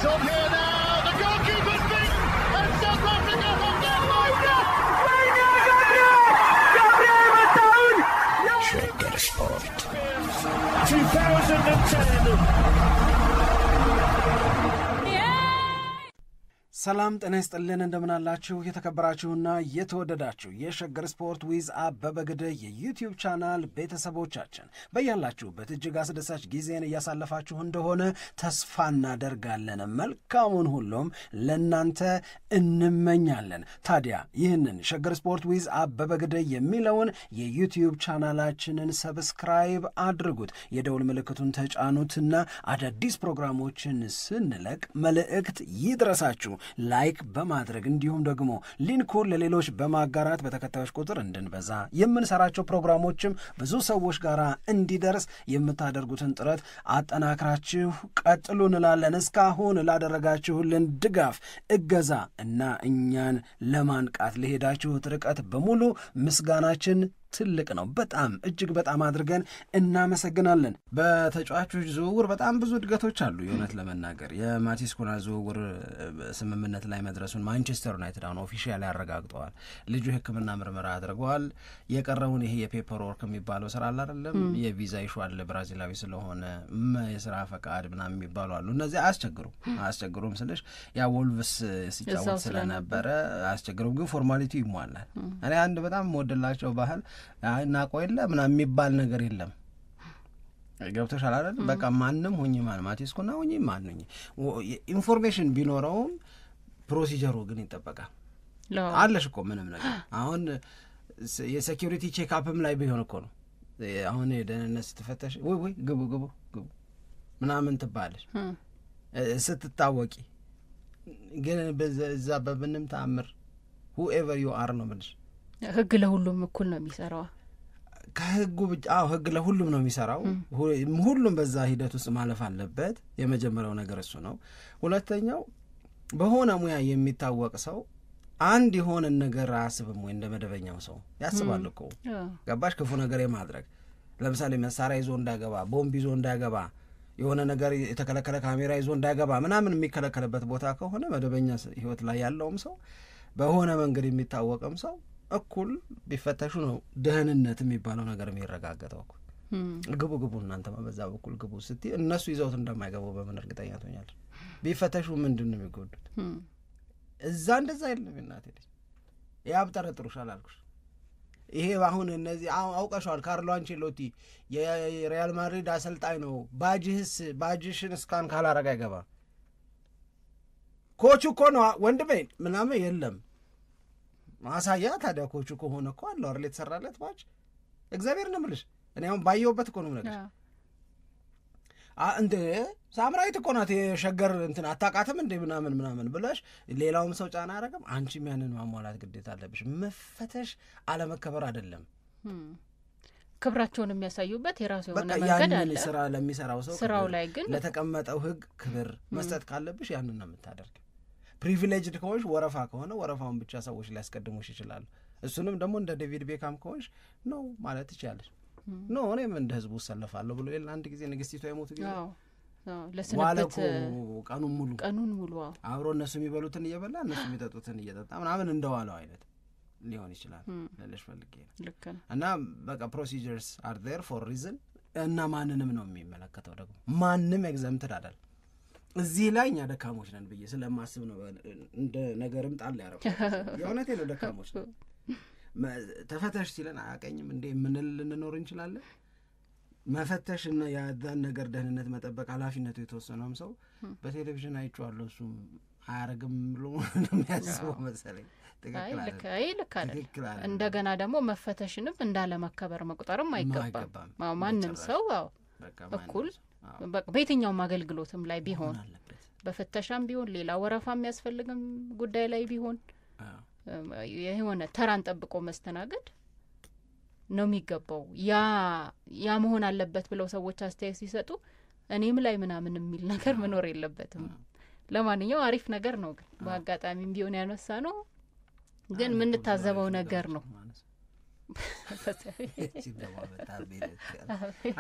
It's on here now. The goalkeeper's beaten, and South Africa have done Shagger Sport 2010. ሰላም ጤና ይስጥልን እንደምን አላችሁ የተከበራችሁና የተወደዳችሁ የሸገር ስፖርት ዊዝ አበበ ግደይ የዩቲዩብ ቻናል ቤተሰቦቻችን በያላችሁበት እጅግ አስደሳች ጊዜን እያሳለፋችሁ እንደሆነ ተስፋ እናደርጋለን። መልካሙን ሁሉም ለናንተ እንመኛለን። ታዲያ ይህንን ሸገር ስፖርት ዊዝ አበበ ግደይ የሚለውን የዩቲዩብ ቻናላችንን ሰብስክራይብ አድርጉት፣ የደውል ምልክቱን ተጫኑትና አዳዲስ ፕሮግራሞችን ስንለቅ መልእክት ይድረሳችሁ። ላይክ በማድረግ እንዲሁም ደግሞ ሊንኩን ለሌሎች በማጋራት በተከታዮች ቁጥር እንድንበዛ የምንሰራቸው ፕሮግራሞችም ብዙ ሰዎች ጋር እንዲደርስ የምታደርጉትን ጥረት አጠናክራችሁ ቀጥሉ እንላለን። እስካሁን ላደረጋችሁልን ድጋፍ፣ እገዛ እና እኛን ለማንቃት ለሄዳችሁት ርቀት በሙሉ ምስጋናችን ትልቅ ነው። በጣም እጅግ በጣም አድርገን እናመሰግናለን። በተጫዋቾች ዝውውር በጣም ብዙ እድገቶች አሉ። የእውነት ለመናገር የማቲስ ኩና ዝውውር ስምምነት ላይ መድረሱን ማንቸስተር ዩናይትድ አሁን ኦፊሻሊ ያረጋግጠዋል። ልጁ ሕክምና ምርመራ አድርገዋል። የቀረውን ይሄ የፔፐር ወርክ የሚባለው ስራ አለ አይደለም፣ የቪዛ ይሹ አለ፣ ብራዚላዊ ስለሆነ የስራ ፈቃድ ምናምን የሚባሉ አሉ። እነዚህ አያስቸግሩም ስልሽ ያ ወልቭስ ሲጫወት ስለነበረ አያስቸግሩም፣ ግን ፎርማሊቲው ይሟላል። እኔ አንድ በጣም የምወድላቸው ባህል ናቆ የለ ምናምን የሚባል ነገር የለም። ገብቶሻል አይደል? በቃ ማንም ሁኚ ማቲስ ኩና ሁኚ ማንኝ ኢንፎርሜሽን ቢኖረውም ፕሮሲጀሩ ግን ይጠበቃል። አለሽ እኮ ምንም ነገር አሁን የሴኪዩሪቲ ቼክአፕም ላይ ቢሆን እኮ ነው አሁን የደህንነት ስትፈተሽ ወይ ግቡ ምናምን ትባለሽ ስትታወቂ። ግን በዛ በምንም ተአምር whoever you are ነው ብለሽ ህግ ለሁሉም እኩል ነው የሚሰራው። ከህጉ ህግ ለሁሉም ነው የሚሰራው። ሁሉም በዛ ሂደት ውስጥ ማለፍ አለበት። የመጀመሪያው ነገር እሱ ነው። ሁለተኛው በሆነ ሙያ የሚታወቅ ሰው አንድ የሆነ ነገር አያስብም ወይ እንደ መደበኛው ሰው ያስባል እኮ ገባሽ? ክፉ ነገር የማድረግ ለምሳሌ መሳሪያ ይዞ እንዳይገባ፣ ቦምብ ይዞ እንዳይገባ፣ የሆነ ነገር የተከለከለ ካሜራ ይዞ እንዳይገባ ምናምን የሚከለከልበት ቦታ ከሆነ መደበኛ ህይወት ላይ ያለውም ሰው በሆነ መንገድ የሚታወቅም ሰው እኩል ቢፈተሹ ነው ደህንነት የሚባለው ነገር የሚረጋገጠው። ግቡ እናንተ በዛ በኩል ግቡ ስትይ እነሱ ይዘውት እንደማይገቡ በምን እርግጠኛ ትሆኛለሽ? ቢፈተሹ ምንድን ነው የሚጎዱት? እዛ እንደዛ የለም። እናቴ ልጅ ያብጠረጥሩሻል አልኩሽ። ይሄ አሁን እነዚህ አውቀሻል። ካርሎ አንቼሎቲ የሪያል ማድሪድ አሰልጣኝ ነው። ባጅሽን እስካን ካላረጋ አይገባ። ኮቹ እኮ ነው ወንድሜ ምናምን የለም ማሳያ። ታዲያ ኮቹ ከሆነ እኮ አለው አይደል የተሰራለት ባጅ። እግዚአብሔር ነው የምልሽ። እኔ አሁን ባየሁበት እኮ ነው ነገር እንደ ሳምራዊት እኮ ናት የሸገር እንትን አታውቃትም እንደ ምናምን ብለሽ ሌላውም ሰው ጫና አረገም። አንቺም ያንን ማሟላት ግዴታ አለብሽ። መፈተሽ አለመከበር አይደለም። ክብራቸውን የሚያሳዩበት የራሱ የሆነ መንገድ አለ። ስራ ለሚሰራው ሰው ስራው ላይ ግን ለተቀመጠው ህግ ክብር መስጠት ካለብሽ ያንን ነው የምታደርግ። ፕሪቪሌጅድ ከሆንሽ ወረፋ ከሆነ ወረፋውን ብቻ ሰዎች ሊያስቀድሙሽ ይችላሉ። እሱንም ደግሞ እንደ ዴቪድ ቤካም ከሆንሽ ነው ማለት ትችላለሽ። ነው እኔም እንደ ህዝቡ ሰለፋለሁ ብሎ አንድ ጊዜ ንግስቲቷ የሞቱ ጊዜ ለስንበት ቀኑን ሙሉ አብሮ እነሱ የሚበሉትን እየበላ እነሱ የሚጠጡትን እየጠጣ ምናምን እንደዋለው አይነት ሊሆን ይችላል። ለለሽ ፈልጌ ነው። እና በቃ ፕሮሲጀርስ አር ዜር ፎር ሪዝን። እና ማንንም ነው የሚመለከተው። ደግሞ ማንም ኤግዘምትድ አይደል። እዚህ ላይ እኛ ደካሞች ነን ብዬ ስለማስብ ነው እንደ ነገርም ጣል ያረው። የእውነቴ ነው ደካሞች ነን። ተፈተሽ ሲለን አያቀኝም እንዴ ምንል ልንኖር እንችላለን። መፈተሽና ያዳን ነገር ደህንነት መጠበቅ ኃላፊነቱ የተወሰነውም ሰው በቴሌቪዥን አይቼዋለሁ እሱም አያረግም ብሎ ነው የሚያስበው መሰለኝ። ልክ አይደል። እንደገና ደግሞ መፈተሽንም እንዳለመከበር መቁጠርም አይገባም። ማንም ሰው እኩል በየትኛውም አገልግሎትም ላይ ቢሆን በፍተሻም ቢሆን ሌላ ወረፋ የሚያስፈልግም ጉዳይ ላይ ቢሆን የሆነ ተራን ጠብቆ መስተናገድ ነው የሚገባው። ያ መሆን አለበት ብለው ሰዎች አስተያየት ሲሰጡ እኔም ላይ ምናምን የሚል ነገር መኖር የለበትም። ለማንኛውም አሪፍ ነገር ነው። ግን በአጋጣሚም ቢሆን ያነሳ ነው ግን ምን ታዘበው ነገር ነው።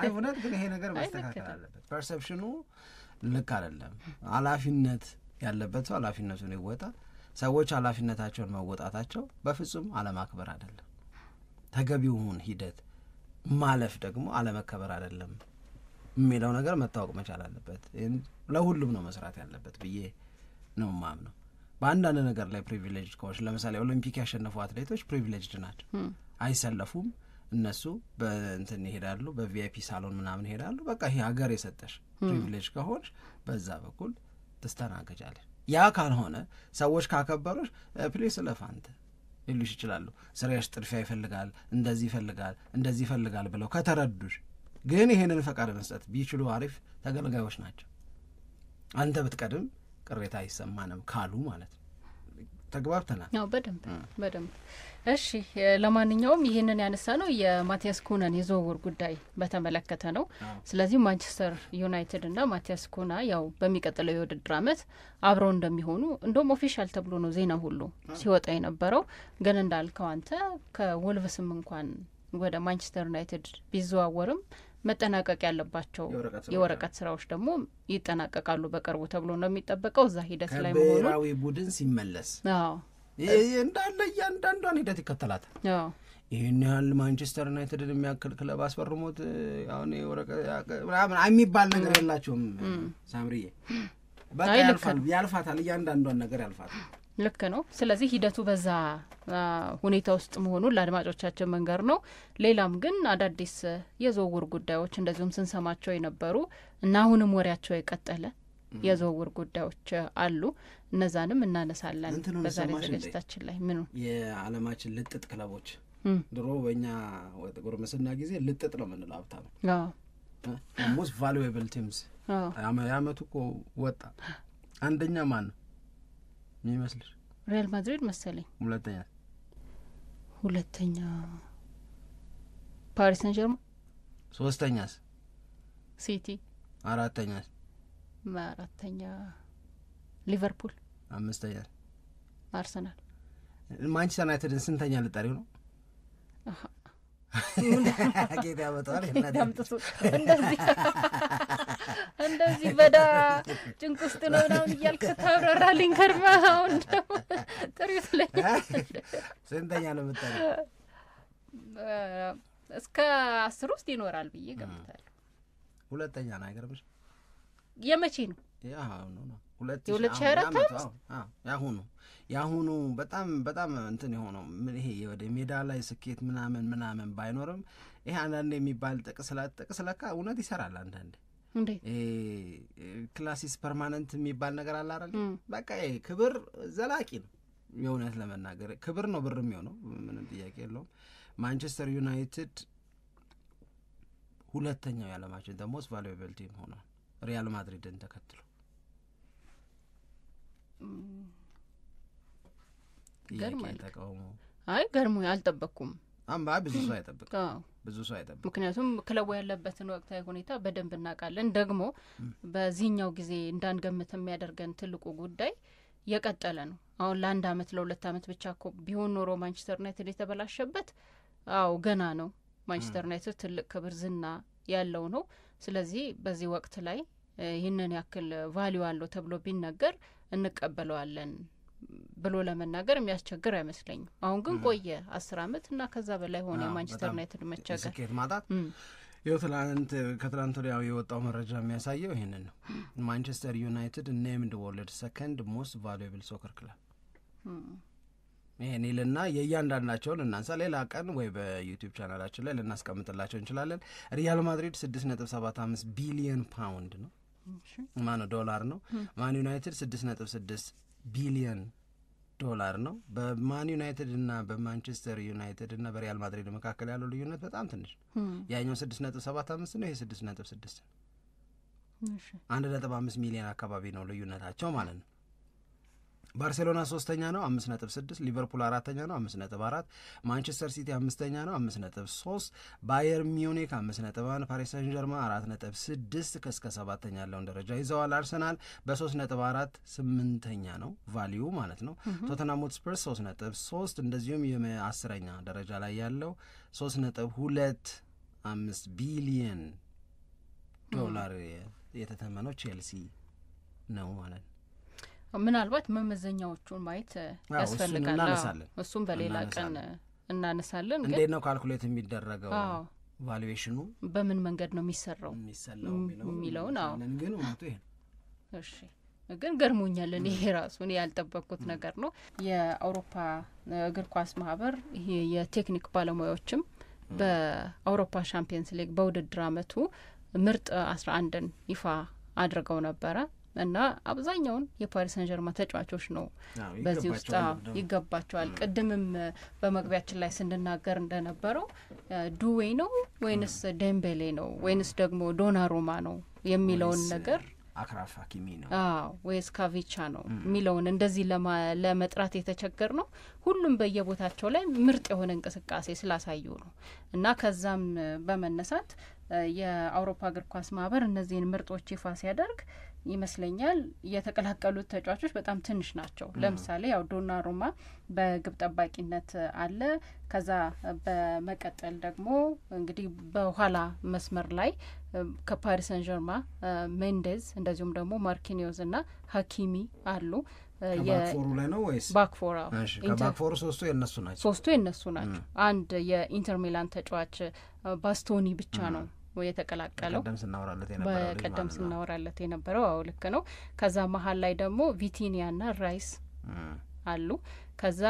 አይሆነት ግን ይሄ ነገር መስተካከል አለበት። ፐርሰፕሽኑ ልክ አይደለም። ኃላፊነት ያለበት ሰው ኃላፊነቱን ይወጣ። ሰዎች ኃላፊነታቸውን መወጣታቸው በፍጹም አለማክበር አይደለም። ተገቢውን ሂደት ማለፍ ደግሞ አለመከበር አይደለም የሚለው ነገር መታወቅ መቻል አለበት። ለሁሉም ነው መስራት ያለበት ብዬ ነው ማምነው። በአንዳንድ ነገር ላይ ፕሪቪሌጅድ ከሆንሽ ለምሳሌ ኦሎምፒክ ያሸነፉ አትሌቶች ፕሪቪሌጅድ ናቸው። አይሰለፉም። እነሱ በእንትን ይሄዳሉ፣ በቪአይፒ ሳሎን ምናምን ይሄዳሉ። በቃ ይሄ ሀገር የሰጠሽ ፕሪቪሌጅ ከሆንሽ በዛ በኩል ትስተናገጃለሽ። ያ ካልሆነ ሰዎች ካከበሩሽ ፕሌስ ለፋንት ይሉሽ ይችላሉ። ስራሽ ጥድፊያ ይፈልጋል፣ እንደዚህ ይፈልጋል፣ እንደዚህ ይፈልጋል ብለው ከተረዱሽ ግን ይሄንን ፈቃድ መስጠት ቢችሉ አሪፍ ተገልጋዮች ናቸው። አንተ ብትቀድም ቅሬታ አይሰማንም ካሉ ማለት ነው። ተግባብተናል? ያው በደንብ እሺ። ለማንኛውም ይሄንን ያነሳ ነው የማቲያስ ኩናን የዝውውር ጉዳይ በተመለከተ ነው። ስለዚህ ማንቸስተር ዩናይትድ እና ማቲያስ ኩና ያው በሚቀጥለው የውድድር ዓመት አብረው እንደሚሆኑ እንደውም ኦፊሻል ተብሎ ነው ዜና ሁሉ ሲወጣ የነበረው። ግን እንዳልከው አንተ ከወልቭስም እንኳን ወደ ማንቸስተር ዩናይትድ ቢዘዋወርም መጠናቀቅ ያለባቸው የወረቀት ስራዎች ደግሞ ይጠናቀቃሉ በቅርቡ ተብሎ ነው የሚጠበቀው። እዛ ሂደት ላይ መሆኑ ከብሔራዊ ቡድን ሲመለስ እንዳለ እያንዳንዷን ሂደት ይከተላታል። ይህን ያህል ማንቸስተር ዩናይትድን የሚያክል ክለብ አስፈርሞት አሁን ምናምን የሚባል ነገር የላቸውም ሳምሪዬ። በቃ ያልፋታል፣ እያንዳንዷን ነገር ያልፋታል። ልክ ነው። ስለዚህ ሂደቱ በዛ ሁኔታ ውስጥ መሆኑን ለአድማጮቻችን መንገር ነው። ሌላም ግን አዳዲስ የዝውውር ጉዳዮች እንደዚሁም ስንሰማቸው የነበሩ እና አሁንም ወሬያቸው የቀጠለ የዝውውር ጉዳዮች አሉ። እነዛንም እናነሳለን በዛሬ ዝግጅታችን ላይ። ምኑ የዓለማችን ልጥጥ ክለቦች ድሮ በእኛ ጎርመስና ጊዜ ልጥጥ ነው የምንለው ሀብታም ሞስት ቫሉዌብል ቲምስ የዓመቱ እኮ ወጣ። አንደኛ ማን ነው የሚመስልሽ? ሪያል ማድሪድ መሰለኝ። ሁለተኛ ፓሪስ ሰን ጀርመን። ሶስተኛስ? ሲቲ። አራተኛስ? ሊቨርፑል። አምስተኛ አርሰናል። ማንቸስተር ዩናይትድን ስንተኛ ልጠሪው ነው? ጌታ ያመጣዋል እንደዚህ በዳ ጭንቅ ውስጥ ነው ምናምን እያልክ ታብራራልኝ ከርማ። አሁን ደግሞ ጥሪት ላይ ስንተኛ ነው የምጠሪው? እስከ 10 ውስጥ ይኖራል ብዬ ገምታለሁ። ሁለተኛ ነው አይገርምሽ? የመቼ ነው? ያሁኑ ነው 2024 ያሁኑ በጣም እንትን የሆነው ምን ይሄ ወደ ሜዳ ላይ ስኬት ምናምን ባይኖርም ይሄ አንዳንድ የሚባል ጥቅስ ለካ እውነት ይሰራል። አንዳንድ ክላሲስ ፐርማነንት የሚባል ነገር አለ አይደል? በቃ ይሄ ክብር ዘላቂ ነው። የእውነት ለመናገር ክብር ነው ብር የሚሆነው ምንም ጥያቄ የለውም። ማንቸስተር ዩናይትድ ሁለተኛው የዓለማችን the most valuable team ሆኗል ሪያል ማድሪድን ተከትሎ። ገርሞ አልጠበቅኩም። ብዙ ሰው አይጠብቅም። ምክንያቱም ክለቡ ያለበትን ወቅታዊ ሁኔታ በደንብ እናውቃለን። ደግሞ በዚህኛው ጊዜ እንዳንገምት የሚያደርገን ትልቁ ጉዳይ የቀጠለ ነው። አሁን ለአንድ አመት ለሁለት አመት ብቻ እኮ ቢሆን ኖሮ ማንቸስተር ዩናይትድ የተበላሸበት ገና ነው። ማንቸስተር ዩናይትድ ትልቅ ክብር ዝና ያለው ነው። ስለዚህ በዚህ ወቅት ላይ ይህንን ያክል ቫሊዩ አለው ተብሎ ቢነገር እንቀበለዋለን ብሎ ለመናገር የሚያስቸግር አይመስለኝም። አሁን ግን ቆየ 10 አመት እና ከዛ በላይ ሆነ የማንቸስተር ዩናይትድ መቸገር ስኬት ማጣት። ከትላንት ወዲያ የወጣው መረጃ የሚያሳየው ይሄንን ነው። ማንቸስተር ዩናይትድ ኔምድ ወርልድ ሰከንድ ሞስት ቫሉዌብል ሶከር ክለብ። ይሄን ይልና የእያንዳንዳቸውን እናንሳ። ሌላ ቀን ወይ በዩቲዩብ ቻናላችን ላይ ልናስቀምጥላቸው እንችላለን። ሪያል ማድሪድ 6.75 ቢሊዮን ፓውንድ ነው ዶላር ነው። ማን ዩናይትድ 6.6 ቢሊዮን ዶላር ነው። በማን ዩናይትድ እና በማንቸስተር ዩናይትድ እና በሪያል ማድሪድ መካከል ያለው ልዩነት በጣም ትንሽ ነው። ያኛው 6.75 ነው፣ ይሄ 6.6 ነው። 1.5 ሚሊዮን አካባቢ ነው ልዩነታቸው ማለት ነው። ባርሴሎና 3ኛ ነው 5.6፣ ሊቨርፑል 4ኛ ነው 5.4፣ ማንቸስተር ሲቲ 5ኛ ነው 5.3፣ ባየር ሚዩኒክ 5.1፣ ፓሪስ ሰን ጀርመን 4.6 እስከ 7ኛ ያለውን ደረጃ ይዘዋል። አርሰናል በ3.4 8ኛ ነው ቫልዩ ማለት ነው። ቶተንሃም ሆትስፐርስ 3.3 እንደዚሁም የ10ኛ ደረጃ ላይ ያለው 3.25 ቢሊዮን ዶላር የተተመነው ቼልሲ ነው ማለት ነው። ምናልባት መመዘኛዎቹን ማየት ያስፈልጋል። እሱም በሌላ ቀን እናነሳለን። እንዴት ነው ካልኩሌት የሚደረገው ቫሉዌሽኑ በምን መንገድ ነው የሚሰራው የሚለውን ግን እውነቱ ይሄ እሺ ግን ገርሞኛል። እኔ ራሱን ያልጠበቅኩት ነገር ነው። የአውሮፓ እግር ኳስ ማህበር ይሄ የቴክኒክ ባለሙያዎችም በአውሮፓ ቻምፒየንስ ሊግ በውድድር አመቱ ምርጥ 11ን ይፋ አድርገው ነበረ እና አብዛኛውን የፓሪስ ሰን ጀርማ ተጫዋቾች ነው በዚህ ውስጥ ይገባቸዋል። ቅድምም በመግቢያችን ላይ ስንናገር እንደነበረው ዱዌ ነው ወይንስ ዴምቤሌ ነው ወይንስ ደግሞ ዶናሩማ ነው የሚለውን ነገር አክራፍ ሀኪሚ ነው ወይስ ካቪቻ ነው የሚለውን እንደዚህ ለመጥራት የተቸገር ነው። ሁሉም በየቦታቸው ላይ ምርጥ የሆነ እንቅስቃሴ ስላሳዩ ነው እና ከዛም በመነሳት የአውሮፓ እግር ኳስ ማህበር እነዚህን ምርጦች ይፋ ሲያደርግ ይመስለኛል የተቀላቀሉት ተጫዋቾች በጣም ትንሽ ናቸው። ለምሳሌ ያው ዶናሩማ በግብ ጠባቂነት አለ። ከዛ በመቀጠል ደግሞ እንግዲህ በኋላ መስመር ላይ ከፓሪስ ሰን ጀርማ ሜንዴዝ እንደዚሁም ደግሞ ማርኪኒዮዝ እና ሀኪሚ አሉ። ባክፎሩ ላይ ነው ወይስ ባክፎራ? እሺ ከባክፎሩ ሶስቱ የነሱ ናቸው። አንድ የኢንተር ሚላን ተጫዋች ባስቶኒ ብቻ ነው የተቀላቀለው። በቀደም ስናወራለት የነበረው ልክ ነው። ከዛ መሀል ላይ ደግሞ ቪቲኒያና ራይስ አሉ። ከዛ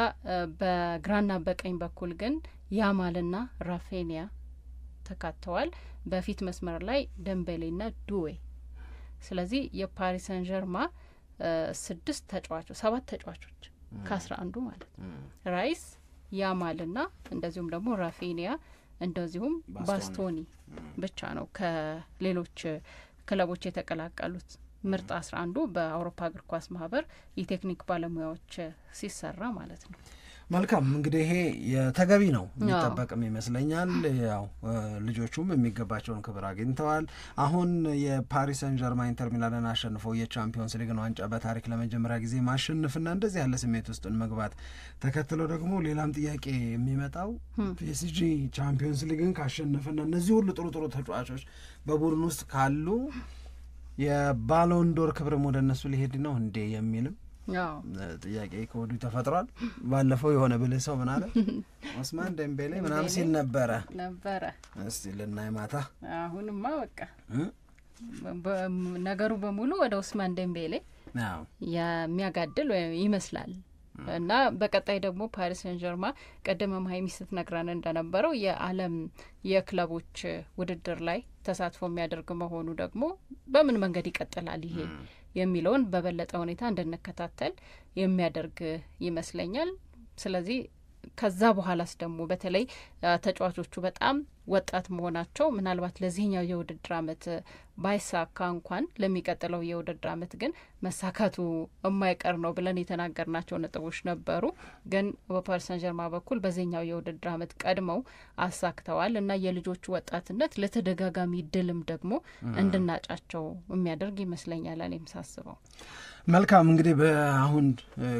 በግራና በቀኝ በኩል ግን ያማልና ራፌኒያ ተካተዋል። በፊት መስመር ላይ ደምቤሌና ዱዌ። ስለዚህ የፓሪስ ሰን ጀርማ 7 ተጫዋቾች ከ11 ማለት ራይስ ያማልና እንደዚሁም ደግሞ ራፌኒያ እንደዚሁም ባስቶኒ ብቻ ነው ከሌሎች ክለቦች የተቀላቀሉት። ምርጥ 11 በአውሮፓ እግር ኳስ ማህበር የቴክኒክ ባለሙያዎች ሲሰራ ማለት ነው። መልካም እንግዲህ ይሄ የተገቢ ነው የሚጠበቅም ይመስለኛል። ያው ልጆቹም የሚገባቸውን ክብር አግኝተዋል። አሁን የፓሪስ ሰን ጀርማ ኢንተር ሚላንን አሸንፈው የቻምፒዮንስ ሊግን ዋንጫ በታሪክ ለመጀመሪያ ጊዜ ማሸነፍና እንደዚህ ያለ ስሜት ውስጥ መግባት ተከትሎ ደግሞ ሌላም ጥያቄ የሚመጣው ፒኤስጂ ቻምፒዮንስ ሊግን ካሸነፈና እነዚህ ሁሉ ጥሩ ተጫዋቾች በቡድን ውስጥ ካሉ የባሎን ዶር ክብርም ወደ እነሱ ሊሄድ ነው እንዴ የሚልም ጥያቄ ከወዲሁ ተፈጥሯል። ባለፈው የሆነ ብልህ ሰው ምን አለ ኦስማን ዴምቤሌ ምናምን ሲል ነበረ። እስቲ ልናይ ማታ። አሁንማ በቃ ነገሩ በሙሉ ወደ ኦስማን ዴምቤሌ የሚያጋድል ይመስላል እና በቀጣይ ደግሞ ፓሪስ ሰን ጀርማ ቀደም ሀይሚ ስትነግረን እንደነበረው የዓለም የክለቦች ውድድር ላይ ተሳትፎ የሚያደርግ መሆኑ ደግሞ በምን መንገድ ይቀጥላል ይሄ የሚለውን በበለጠ ሁኔታ እንድንከታተል የሚያደርግ ይመስለኛል። ስለዚህ ከዛ በኋላስ ደግሞ በተለይ ተጫዋቾቹ በጣም ወጣት መሆናቸው ምናልባት ለዚህኛው የውድድር አመት ባይሳካ እንኳን ለሚቀጥለው የውድድር አመት ግን መሳካቱ የማይቀር ነው ብለን የተናገርናቸው ነጥቦች ነበሩ። ግን በፓሪስ ሰን ጀርማ በኩል በዚህኛው የውድድር አመት ቀድመው አሳክተዋል እና የልጆቹ ወጣትነት ለተደጋጋሚ ድልም ደግሞ እንድናጫቸው የሚያደርግ ይመስለኛል እኔም ሳስበው። መልካም እንግዲህ በአሁን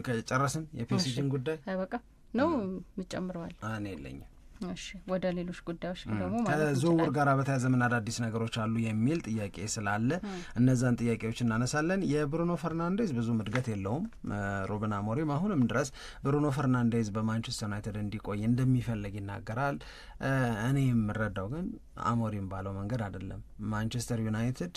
ከጨረስን የፒኤስጂን ጉዳይ አይበቃ ነው ምጨምረዋል እኔ የለኝም። እሺ ወደ ሌሎች ጉዳዮች ደግሞ ማለት ነው። ከዝውውር ጋር በተያያዘ ምን አዳዲስ ነገሮች አሉ የሚል ጥያቄ ስላለ እነዛን ጥያቄዎች እናነሳለን። የብሩኖ ፈርናንዴዝ ብዙ እድገት የለውም። ሩበን አሞሪም አሁንም ድረስ ብሩኖ ፈርናንዴዝ በማንቸስተር ዩናይትድ እንዲቆይ እንደሚፈልግ ይናገራል። እኔ የምረዳው ግን አሞሪም ባለው መንገድ አይደለም። ማንቸስተር ዩናይትድ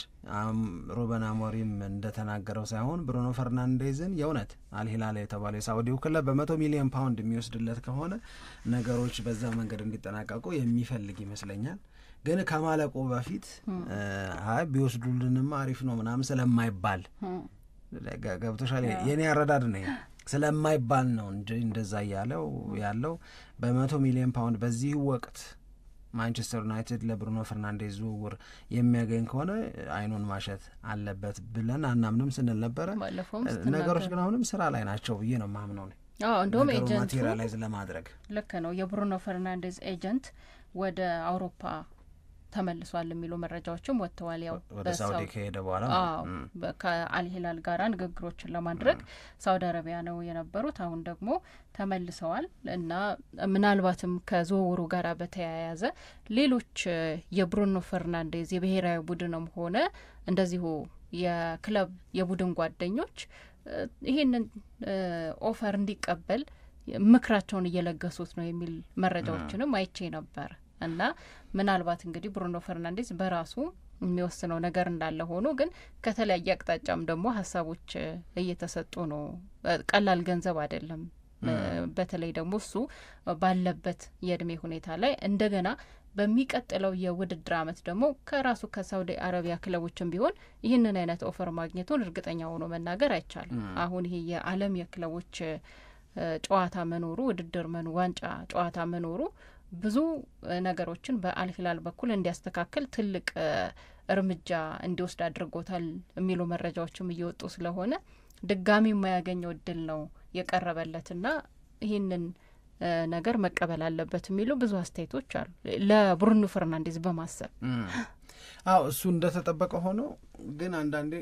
ሩበን አሞሪም እንደተናገረው ሳይሆን ብሩኖ ፈርናንዴዝን የእውነት አልሂላል የተባለው የሳውዲው ክለብ በ100 ሚሊዮን ፓውንድ የሚወስድለት ከሆነ ነገሮች በዛ መንገድ እንዲጠናቀቁ የሚፈልግ ይመስለኛል። ግን ከማለቁ በፊት ቢወስዱልንማ አሪፍ ነው ምናምን ስለማይባል ገብቶሻል። የኔ አረዳድ ነው ስለማይባል ነው እንጂ እንደዛ ያለው በ100 ሚሊዮን ፓውንድ በዚህ ወቅት ማንቸስተር ዩናይትድ ለብሩኖ ፈርናንዴዝ ዝውውር የሚያገኝ ከሆነ አይኑን ማሸት አለበት ብለን አናምንም ስንል ነበረ። ነገሮች ግን አሁንም ስራ ላይ ናቸው ብዬ ነው ማምነው ነው። እንደውም ኤጀንቱ ማቴሪያላይዝ ለማድረግ ልክ ነው። የብሩኖ ፈርናንዴዝ ኤጀንት ወደ አውሮፓ ተመልሷል የሚሉ መረጃዎችም ወጥተዋል። ያው ወደ ሳውዲ ከሄደ በኋላ ከአልሂላል ጋር ንግግሮችን ለማድረግ ሳውዲ አረቢያ ነው የነበሩት። አሁን ደግሞ ተመልሰዋል እና ምናልባትም ከዝውውሩ ጋር በተያያዘ ሌሎች የብሩኖ ፈርናንዴዝ የብሔራዊ ቡድንም ሆነ እንደዚሁ የክለብ የቡድን ጓደኞች ይሄንን ኦፈር እንዲቀበል ምክራቸውን እየለገሱት ነው የሚል መረጃዎችንም አይቼ ነበር እና ምናልባት እንግዲህ ብሩኖ ፈርናንዴዝ በራሱ የሚወስነው ነገር እንዳለ ሆኖ ግን ከተለያየ አቅጣጫም ደግሞ ሀሳቦች እየተሰጡ ነው። ቀላል ገንዘብ አይደለም። በተለይ ደግሞ እሱ ባለበት የእድሜ ሁኔታ ላይ እንደገና በሚቀጥለው የውድድር አመት ደግሞ ከራሱ ከሳውዲ አረቢያ ክለቦችም ቢሆን ይህንን አይነት ኦፈር ማግኘቱን እርግጠኛ ሆኖ መናገር አይቻልም። አሁን ይሄ የዓለም የክለቦች ጨዋታ መኖሩ ውድድር ዋንጫ ጨዋታ መኖሩ ብዙ ነገሮችን በአልሂላል በኩል እንዲያስተካክል ትልቅ እርምጃ እንዲወስድ አድርጎታል የሚሉ መረጃዎችም እየወጡ ስለሆነ ድጋሚ የማያገኘው እድል ነው የቀረበለትና ይህንን ነገር መቀበል አለበት የሚሉ ብዙ አስተያየቶች አሉ ለብሩኖ ፈርናንዴዝ በማሰብ። አዎ እሱ እንደተጠበቀ ሆኖ ግን አንዳንዴ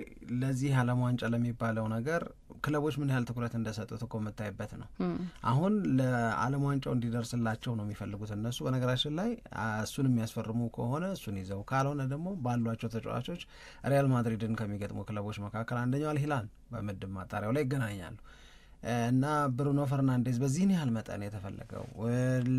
ለዚህ ዓለም ዋንጫ ለሚባለው ነገር ክለቦች ምን ያህል ትኩረት እንደሰጡት እኮ መታየበት ነው። አሁን ለዓለም ዋንጫው እንዲደርስላቸው ነው የሚፈልጉት እነሱ። በነገራችን ላይ እሱን የሚያስፈርሙ ከሆነ እሱን ይዘው ካልሆነ ደግሞ ባሏቸው ተጫዋቾች ሪያል ማድሪድን ከሚገጥሙ ክለቦች መካከል አንደኛው አልሂላል በምድብ ማጣሪያው ላይ ይገናኛሉ እና ብሩኖ ፈርናንዴዝ በዚህን ያህል መጠን የተፈለገው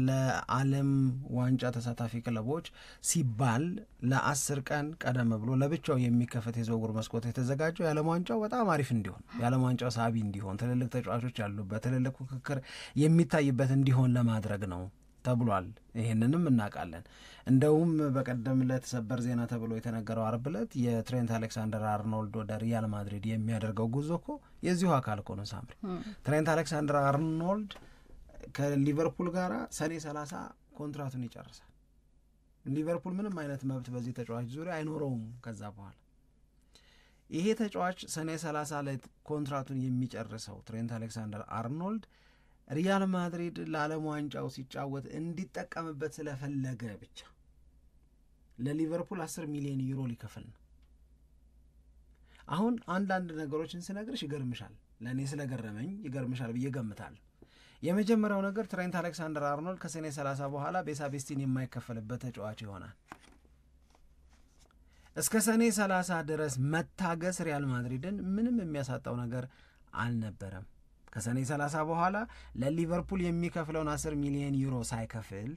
ለዓለም ዋንጫ ተሳታፊ ክለቦች ሲባል ለ10 ቀን ቀደም ብሎ ለብቻው የሚከፈት የዝውውር መስኮት የተዘጋጀው የዓለም ዋንጫው በጣም አሪፍ እንዲሆን የዓለም ዋንጫው ሳቢ እንዲሆን ትልልቅ ተጫዋቾች ያሉበት ትልልቅ ፉክክር የሚታይበት እንዲሆን ለማድረግ ነው ተብሏል። ይህንንም እናውቃለን። እንደውም በቀደም ለተሰበር ዜና ተብሎ የተነገረው አርብ ዕለት የትሬንት አሌክሳንደር አርኖልድ ወደ ሪያል ማድሪድ የሚያደርገው ጉዞ እኮ የዚሁ አካል እኮ ነው ሳምሪ። ትሬንት አሌክሳንደር አርኖልድ ከሊቨርፑል ጋር ሰኔ 30 ኮንትራቱን ይጨርሳል። ሊቨርፑል ምንም አይነት መብት በዚህ ተጫዋች ዙሪያ አይኖረውም። ከዛ በኋላ ይሄ ተጫዋች ሰኔ 30 ላይ ኮንትራቱን የሚጨርሰው ትሬንት አሌክሳንደር አርኖልድ ሪያል ማድሪድ ለዓለም ዋንጫው ሲጫወት እንዲጠቀምበት ስለፈለገ ብቻ ለሊቨርፑል 10 ሚሊዮን ዩሮ ሊከፍል ነው። አሁን አንዳንድ ነገሮችን ስነግርሽ ይገርምሻል፣ ለእኔ ስለገረመኝ ይገርምሻል ብዬ ገምታለሁ። የመጀመሪያው ነገር ትሬንት አሌክሳንደር አርኖልድ ከሰኔ 30 በኋላ ቤሳቤስቲን የማይከፈልበት ተጫዋች ይሆናል። እስከ ሰኔ 30 ድረስ መታገስ ሪያል ማድሪድን ምንም የሚያሳጣው ነገር አልነበረም። ከሰኔ 30 በኋላ ለሊቨርፑል የሚከፍለውን 10 ሚሊዮን ዩሮ ሳይከፍል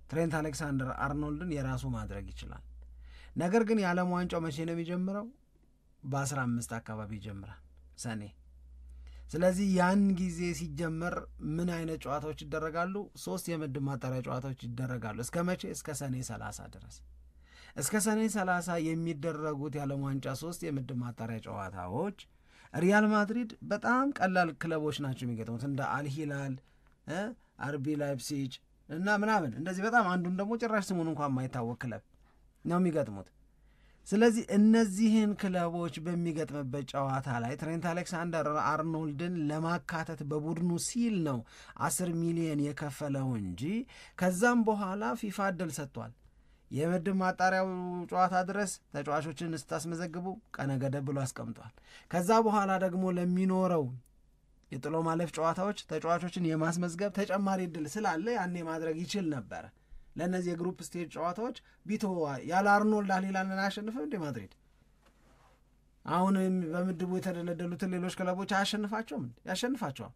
ትሬንት አሌክሳንደር አርኖልድን የራሱ ማድረግ ይችላል። ነገር ግን የዓለም ዋንጫው መቼ ነው የሚጀምረው? በ15 አካባቢ ይጀምራል ሰኔ። ስለዚህ ያን ጊዜ ሲጀመር ምን አይነት ጨዋታዎች ይደረጋሉ? 3 የምድብ ማጣሪያ ጨዋታዎች ይደረጋሉ። እስከ መቼ? እስከ ሰኔ 30 ድረስ። እስከ ሰኔ 30 የሚደረጉት የዓለም ዋንጫ 3 የምድብ ማጣሪያ ጨዋታዎች ሪያል ማድሪድ በጣም ቀላል ክለቦች ናቸው የሚገጥሙት፣ እንደ አልሂላል፣ አርቢ ላይፕሲጅ እና ምናምን እንደዚህ በጣም አንዱን ደግሞ ጭራሽ ስሙን እንኳን የማይታወቅ ክለብ ነው የሚገጥሙት። ስለዚህ እነዚህን ክለቦች በሚገጥምበት ጨዋታ ላይ ትሬንት አሌክሳንደር አርኖልድን ለማካተት በቡድኑ ሲል ነው 10 ሚሊዮን የከፈለው እንጂ ከዛም በኋላ ፊፋ እድል ሰጥቷል። የምድብ ማጣሪያው ጨዋታ ድረስ ተጫዋቾችን ስታስመዘግቡ ቀነ ገደብ ብሎ አስቀምጧል። ከዛ በኋላ ደግሞ ለሚኖረው የጥሎ ማለፍ ጨዋታዎች ተጫዋቾችን የማስመዝገብ ተጨማሪ እድል ስላለ ያኔ ማድረግ ይችል ነበር። ለእነዚህ የግሩፕ ስቴጅ ጨዋታዎች ቢቶ ያለ አርኖልድ አልሂላልን አያሸንፍም እንዴ ማድሪድ? አሁን በምድቡ የተደለደሉትን ሌሎች ክለቦች አያሸንፋቸውም? ያሸንፋቸዋል።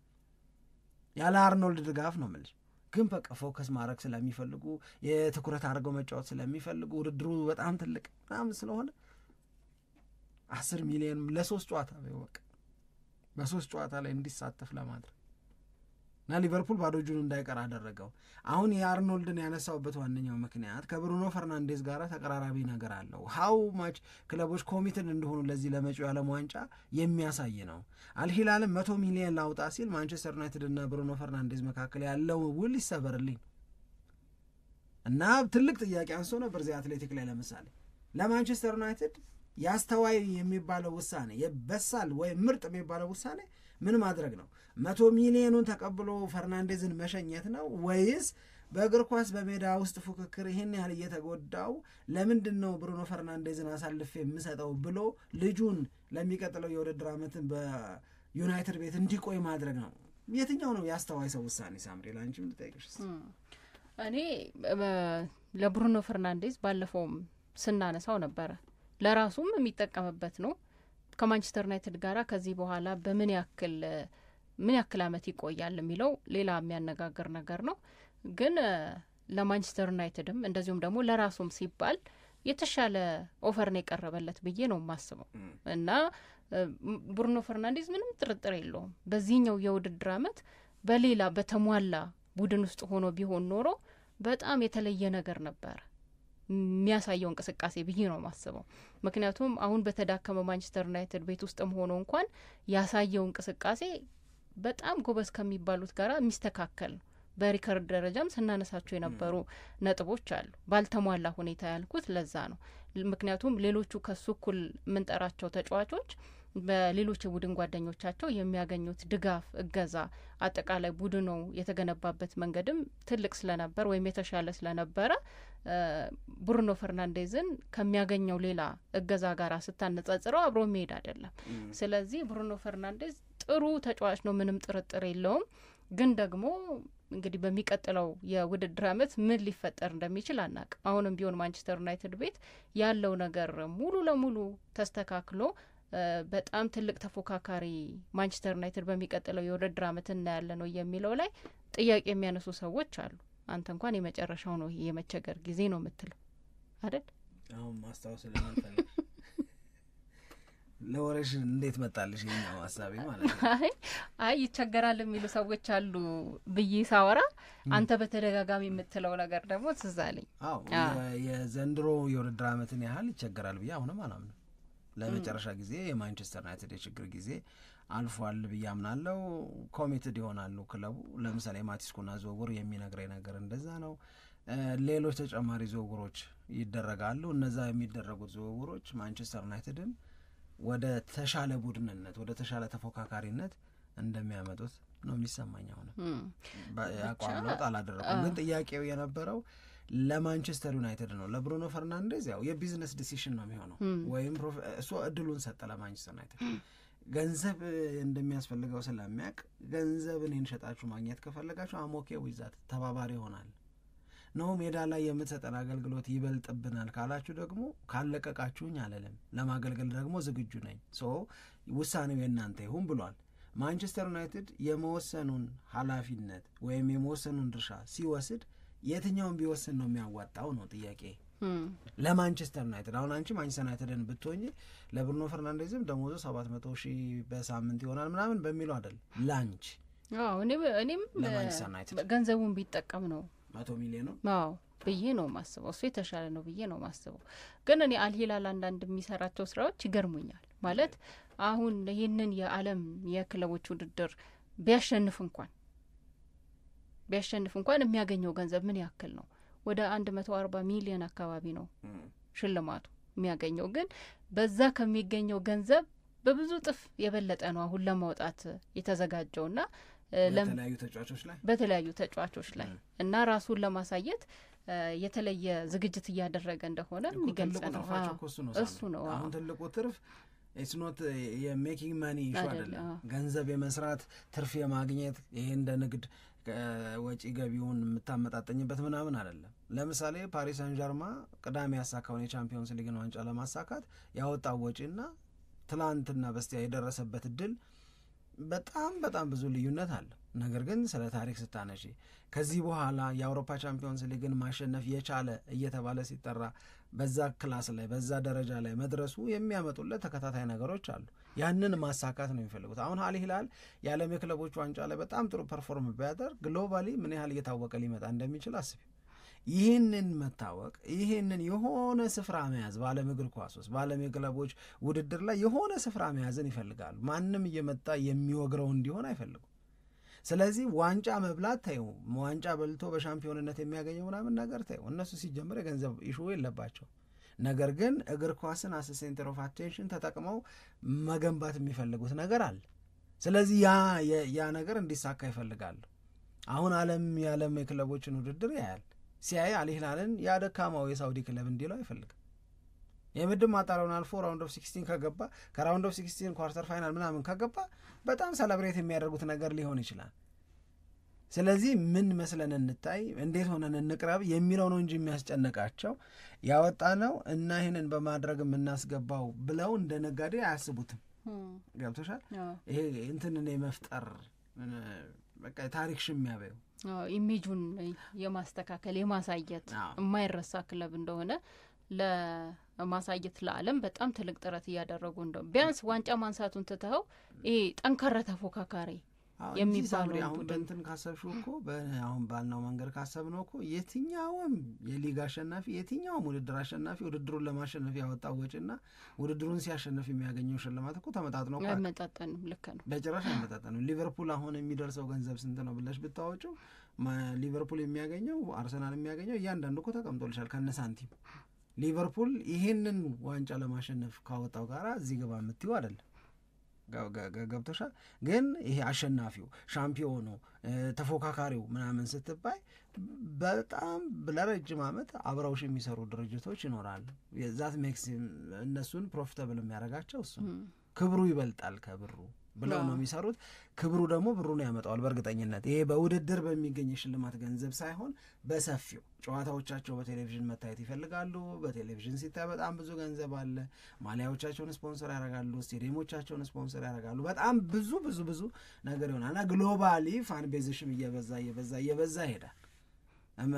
ያለ አርኖልድ ድጋፍ ነው የምልሽ። ግን በቃ ፎከስ ማድረግ ስለሚፈልጉ የትኩረት አድርገው መጫወት ስለሚፈልጉ ውድድሩ በጣም ትልቅ ምናምን ስለሆነ 10 ሚሊዮን ለ3 ጨዋታ በቃ በ3 ጨዋታ ላይ እንዲሳተፍ ለማድረግ እና ሊቨርፑል ባዶ እጁን እንዳይቀር አደረገው። አሁን የአርኖልድን ያነሳውበት ዋነኛው ምክንያት ከብሩኖ ፈርናንዴዝ ጋር ተቀራራቢ ነገር አለው። ሃው ማች ክለቦች ኮሚትድ እንደሆኑ ለዚህ ለመጪው የዓለም ዋንጫ የሚያሳይ ነው። አልሂላልም 100 ሚሊዮን ላውጣ ሲል ማንቸስተር ዩናይትድ እና ብሩኖ ፈርናንዴዝ መካከል ያለው ውል ይሰበርልኝ እና ትልቅ ጥያቄ አንስቶ ነበር እዚህ አትሌቲክ ላይ። ለምሳሌ ለማንቸስተር ዩናይትድ ያስተዋይ የሚባለው ውሳኔ የበሳል ወይ ምርጥ የሚባለው ውሳኔ ምን ማድረግ ነው? 100 ሚሊዮኑን ተቀብሎ ፈርናንዴዝን መሸኘት ነው ወይስ በእግር ኳስ በሜዳ ውስጥ ፉክክር ይሄን ያህል እየተጎዳው ለምንድነው ብሩኖ ፈርናንዴዝን አሳልፌ የምሰጠው ብሎ ልጁን ለሚቀጥለው የውድድር ዓመትን በዩናይትድ ቤት እንዲቆይ ማድረግ ነው? የትኛው ነው ያስተዋይ ሰው ውሳኔ? ሳምሪ ላንቺም ልጠይቅሽ። እኔ ለብሩኖ ፈርናንዴዝ ባለፈውም ስናነሳው ነበረ፣ ለራሱም የሚጠቀምበት ነው። ከማንቸስተር ዩናይትድ ጋራ ከዚህ በኋላ በምን ያክል ዓመት ይቆያል የሚለው ሌላ የሚያነጋግር ነገር ነው። ግን ለማንቸስተር ዩናይትድም እንደዚሁም ደግሞ ለራሱም ሲባል የተሻለ ኦፈር ነው የቀረበለት ብዬ ነው የማስበው እና ብሩኖ ፈርናንዴዝ ምንም ጥርጥር የለውም በዚህኛው የውድድር ዓመት በሌላ በተሟላ ቡድን ውስጥ ሆኖ ቢሆን ኖሮ በጣም የተለየ ነገር ነበር የሚያሳየው እንቅስቃሴ ብዬ ነው የማስበው። ምክንያቱም አሁን በተዳከመ ማንቸስተር ዩናይትድ ቤት ውስጥም ሆኖ እንኳን ያሳየው እንቅስቃሴ በጣም ጎበዝ ከሚባሉት ጋር የሚስተካከል ነው። በሪከርድ ደረጃም ስናነሳቸው የነበሩ ነጥቦች አሉ። ባልተሟላ ሁኔታ ያልኩት ለዛ ነው። ምክንያቱም ሌሎቹ ከሱ እኩል የምንጠራቸው ተጫዋቾች በሌሎች የቡድን ጓደኞቻቸው የሚያገኙት ድጋፍ፣ እገዛ፣ አጠቃላይ ቡድኑ የተገነባበት መንገድም ትልቅ ስለነበር ወይም የተሻለ ስለነበረ ብሩኖ ፈርናንዴዝን ከሚያገኘው ሌላ እገዛ ጋር ስታነጻጽረው አብሮ መሄድ አይደለም። ስለዚህ ብሩኖ ፈርናንዴዝ ጥሩ ተጫዋች ነው፣ ምንም ጥርጥር የለውም። ግን ደግሞ እንግዲህ በሚቀጥለው የውድድር ዓመት ምን ሊፈጠር እንደሚችል አናውቅም። አሁንም ቢሆን ማንቸስተር ዩናይትድ ቤት ያለው ነገር ሙሉ ለሙሉ ተስተካክሎ በጣም ትልቅ ተፎካካሪ ማንቸስተር ዩናይትድ በሚቀጥለው የውድድር ዓመት እናያለን ነው የሚለው ላይ ጥያቄ የሚያነሱ ሰዎች አሉ። አንተ እንኳን የመጨረሻው ነው የመቸገር ጊዜ ነው የምትለው አይደል? አሁን ማስታወስ ለማንፈልግ ለወረሽ እንዴት መጣልሽ የኛው ሐሳቤ ማለት ነው። አይ ይቸገራል የሚሉ ሰዎች አሉ ብዬ ሳወራ አንተ በተደጋጋሚ የምትለው ነገር ደግሞ ትዝ አለኝ። አዎ የዘንድሮ የውድድር ዓመትን ያህል ይቸገራል ብዬ አሁንም አላምንም። ለመጨረሻ ጊዜ የማንቸስተር ዩናይትድ የችግር ጊዜ አልፏል ብዬ አምናለሁ። ኮሚትድ ይሆናሉ ክለቡ። ለምሳሌ ማቲስ ኩና ዝውውር የሚነግረኝ ነገር እንደዛ ነው። ሌሎች ተጨማሪ ዝውውሮች ይደረጋሉ። እነዛ የሚደረጉት ዝውውሮች ማንቸስተር ዩናይትድን ወደ ተሻለ ቡድንነት ወደ ተሻለ ተፎካካሪነት እንደሚያመጡት ነው የሚሰማኝ። አሁን ያቋም ለውጥ አላደረኩም። ግን ጥያቄው የነበረው ለማንቸስተር ዩናይትድ ነው። ለብሩኖ ፈርናንዴዝ ያው የቢዝነስ ዲሲሽን ነው የሚሆነው። ወይም እሱ እድሉን ሰጠ ለማንቸስተር ዩናይትድ ገንዘብ እንደሚያስፈልገው ስለሚያውቅ ገንዘብን እንሸጣችሁ ማግኘት ከፈለጋችሁ አሞኬ ዊዛት ተባባሪ ይሆናል ነው። ሜዳ ላይ የምትሰጠን አገልግሎት ይበልጥብናል ካላችሁ ደግሞ ካለቀቃችሁኝ አለለም ለማገልገል ደግሞ ዝግጁ ነኝ። ውሳኔው የእናንተ ይሁን ብሏል። ማንቸስተር ዩናይትድ የመወሰኑን ኃላፊነት ወይም የመወሰኑን ድርሻ ሲወስድ የትኛውን ቢወስን ነው የሚያዋጣው ነው ጥያቄ ለማንቸስተር ዩናይትድ። አሁን አንቺ ማንቸስተር ዩናይትድን ብትሆኚ ለብሩኖ ፈርናንዴዝም ደሞዙ 700,000 በሳምንት ይሆናል ምናምን በሚለው አይደል ላንቺ? አዎ እኔም ለማንቸስተር ዩናይትድ ገንዘቡን ቢጠቀም ነው 100 ሚሊዮን ነው ብዬ ነው ማስበው። እሱ የተሻለ ነው ብዬ ነው ማስበው። ግን እኔ አልሂላል አንዳንድ የሚሰራቸው ስራዎች ይገርሙኛል። ማለት አሁን ይህንን የዓለም የክለቦች ውድድር ቢያሸንፍ እንኳን የሚያገኘው ገንዘብ ምን ያክል ነው? ወደ 140 ሚሊዮን አካባቢ ነው ሽልማቱ የሚያገኘው። ግን በዛ ከሚገኘው ገንዘብ በብዙ ጥፍ የበለጠ ነው አሁን ለማውጣት የተዘጋጀውና በተለያዩ ተጫዋቾች ላይ እና ራሱን ለማሳየት የተለየ ዝግጅት እያደረገ እንደሆነ የሚገልጽ ነው። እሱ ነው አሁን ትልቁ ትርፍ ኢትስ ኖት የሜኪንግ ማኒ ኢሹ አይደለም። ገንዘብ የመስራት ትርፍ የማግኘት ይሄ እንደ ንግድ ወጪ ገቢውን የምታመጣጠኝበት ምናምን አይደለም። ለምሳሌ ፓሪስ ሳን ዠርማ ቅዳሜ ያሳካውን የቻምፒዮንስ ሊግን ዋንጫ ለማሳካት ያወጣው ወጪና ትላንትና በስቲያ የደረሰበት እድል በጣም ብዙ ልዩነት አለ። ነገር ግን ስለ ታሪክ ስታነሺ ከዚህ በኋላ የአውሮፓ ቻምፒዮንስ ሊግን ማሸነፍ የቻለ እየተባለ ሲጠራ በዛ ክላስ ላይ በዛ ደረጃ ላይ መድረሱ የሚያመጡለት ተከታታይ ነገሮች አሉ። ያንን ማሳካት ነው የሚፈልጉት። አሁን አልሂላል የዓለም የክለቦች ዋንጫ ላይ በጣም ጥሩ ፐርፎርም ቢያደርግ ግሎባሊ ምን ያህል እየታወቀ ሊመጣ እንደሚችል አስቢ። ይህንን መታወቅ ይህንን የሆነ ስፍራ መያዝ በዓለም እግር ኳስ ውስጥ በዓለም የክለቦች ውድድር ላይ የሆነ ስፍራ መያዝን ይፈልጋሉ። ማንም እየመጣ የሚወግረው እንዲሆን አይፈልጉም። ስለዚህ ዋንጫ መብላት ታዩ ዋንጫ በልቶ በሻምፒዮንነት የሚያገኘው ምናምን ነገር ታዩ እነሱ ሲጀምር የገንዘብ ኢሹ የለባቸው። ነገር ግን እግር ኳስን አስ ሴንተር ኦፍ አቴንሽን ተጠቅመው መገንባት የሚፈልጉት ነገር አለ። ስለዚህ ያ ነገር እንዲሳካ ይፈልጋሉ። አሁን ዓለም የክለቦችን ውድድር ያያል። ሲያይ አልሂላልን ያደካማው የሳውዲ ክለብ እንዲለው አይፈልግም። የምድብ ማጣሪያውን አልፎ ራውንድ ኦፍ 16 ከገባ ከራውንድ ኦፍ 16 ኳርተር ፋይናል ምናምን ከገባ በጣም ሰለብሬት የሚያደርጉት ነገር ሊሆን ይችላል። ስለዚህ ምን መስለን እንታይ እንዴት ሆነን እንቅረብ የሚለው ነው እንጂ የሚያስጨንቃቸው ያወጣነው እና ይሄንን በማድረግ የምናስገባው ብለው እንደ ነጋዴ አያስቡትም። ገብቶሻል? ይሄ እንትንን የመፍጠር በቃ ታሪክ ሽሚያበው ኢሜጁን የማስተካከል የማሳየት የማይረሳ ክለብ እንደሆነ ለማሳየት ለዓለም በጣም ትልቅ ጥረት እያደረጉ እንደው ቢያንስ ዋንጫ ማንሳቱን ትተው ይሄ ጠንካራ ተፎካካሪ የሚባለው አሁን በእንትን ካሰብሽው እኮ አሁን ባልነው መንገድ ካሰብነው እኮ የትኛውም የሊግ አሸናፊ የትኛውም ውድድር አሸናፊ ውድድሩን ለማሸነፍ ያወጣው ወጪና ውድድሩን ሲያሸንፍ የሚያገኘው ሽልማት እኮ ተመጣጥነው አይመጣጠንም። ልክ ነው፣ በጭራሽ አይመጣጠንም። ሊቨርፑል አሁን የሚደርሰው ገንዘብ ስንት ነው ብለሽ ብታወጪው ሊቨርፑል የሚያገኘው አርሰናል የሚያገኘው እያንዳንዱ እኮ ተቀምጦልሻል ከነ ሳንቲም። ሊቨርፑል ይሄንን ዋንጫ ለማሸነፍ ካወጣው ጋራ እዚህ ገባ የምትይው አይደለም። ገብቶሻል? ግን ይሄ አሸናፊው ሻምፒዮኑ ተፎካካሪው ምናምን ስትባይ በጣም ለረጅም ዓመት አብረውሽ የሚሰሩ ድርጅቶች ይኖራሉ። ዛት ሜክስ እነሱን ፕሮፊታብል የሚያደርጋቸው እሱ ክብሩ ይበልጣል ከብሩ ብለው ነው የሚሰሩት። ክብሩ ደግሞ ብሩን ያመጣዋል በእርግጠኝነት። ይሄ በውድድር በሚገኝ የሽልማት ገንዘብ ሳይሆን በሰፊው ጨዋታዎቻቸው በቴሌቪዥን መታየት ይፈልጋሉ። በቴሌቪዥን ሲታይ በጣም ብዙ ገንዘብ አለ። ማሊያዎቻቸውን ስፖንሰር ያደርጋሉ፣ ስቴዲየሞቻቸውን ስፖንሰር ያደርጋሉ። በጣም ብዙ ብዙ ብዙ ነገር ይሆናል እና ግሎባሊ ፋን ቤዝሽም እየበዛ ይሄዳል።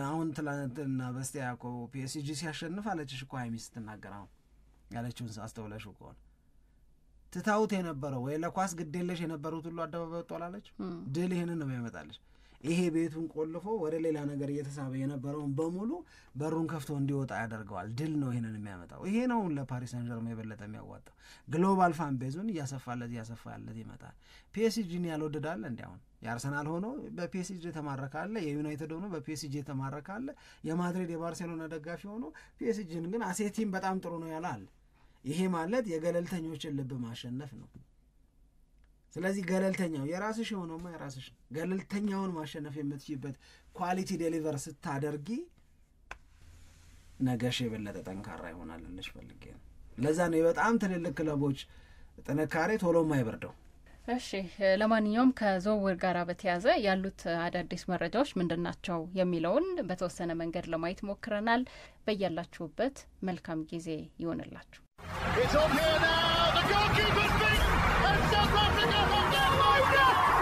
አሁን ትላንትና በስቲያ እኮ ፒኤስጂ ሲያሸንፍ አለችሽ እኮ ሀይሚ ስትናገር አሁን ያለችውን አስተውለሽው ከሆነ ትታውት የነበረው ወይ ለኳስ ግዴለሽ የነበሩት ሁሉ አደባባይ ወጣላለች። ድል ይሄንን ነው የሚያመጣልሽ። ይሄ ቤቱን ቆልፎ ወደ ሌላ ነገር እየተሳበ የነበረውን በሙሉ በሩን ከፍቶ እንዲወጣ ያደርገዋል። ድል ነው ይሄንን የሚያመጣው። ይሄ ነው ለፓሪስ ሰን ዠርሜን የበለጠ የሚያዋጣው። ግሎባል ፋን ቤዙን እያሰፋለት ይመጣል። ፒኤስጂን ያልወደዳል እንዴ? አሁን የአርሰናል ሆኖ በፒኤስጂ ተማረካለ፣ የዩናይትድ ሆኖ በፒኤስጂ ተማረካለ፣ የማድሪድ የባርሴሎና ደጋፊ ሆኖ ፒኤስጂን ግን አሴቲም በጣም ጥሩ ነው ያላል። ይሄ ማለት የገለልተኞችን ልብ ማሸነፍ ነው። ስለዚህ ገለልተኛው የራስሽ የሆነውማ የራስሽ ገለልተኛውን ማሸነፍ የምትችይበት ኳሊቲ ዴሊቨር ስታደርጊ ነገሽ የበለጠ ጠንካራ ይሆናል ልልሽ ፈልጌ ነው። ለዛ ነው በጣም ትልልቅ ክለቦች ጥንካሬ ቶሎ የማይበርደው። እሺ፣ ለማንኛውም ከዝውውር ጋር በተያያዘ ያሉት አዳዲስ መረጃዎች ምንድናቸው የሚለውን በተወሰነ መንገድ ለማየት ሞክረናል። በያላችሁበት መልካም ጊዜ ይሆንላችሁ። It's on here now, the goalkeeper's beaten, and South Africa have done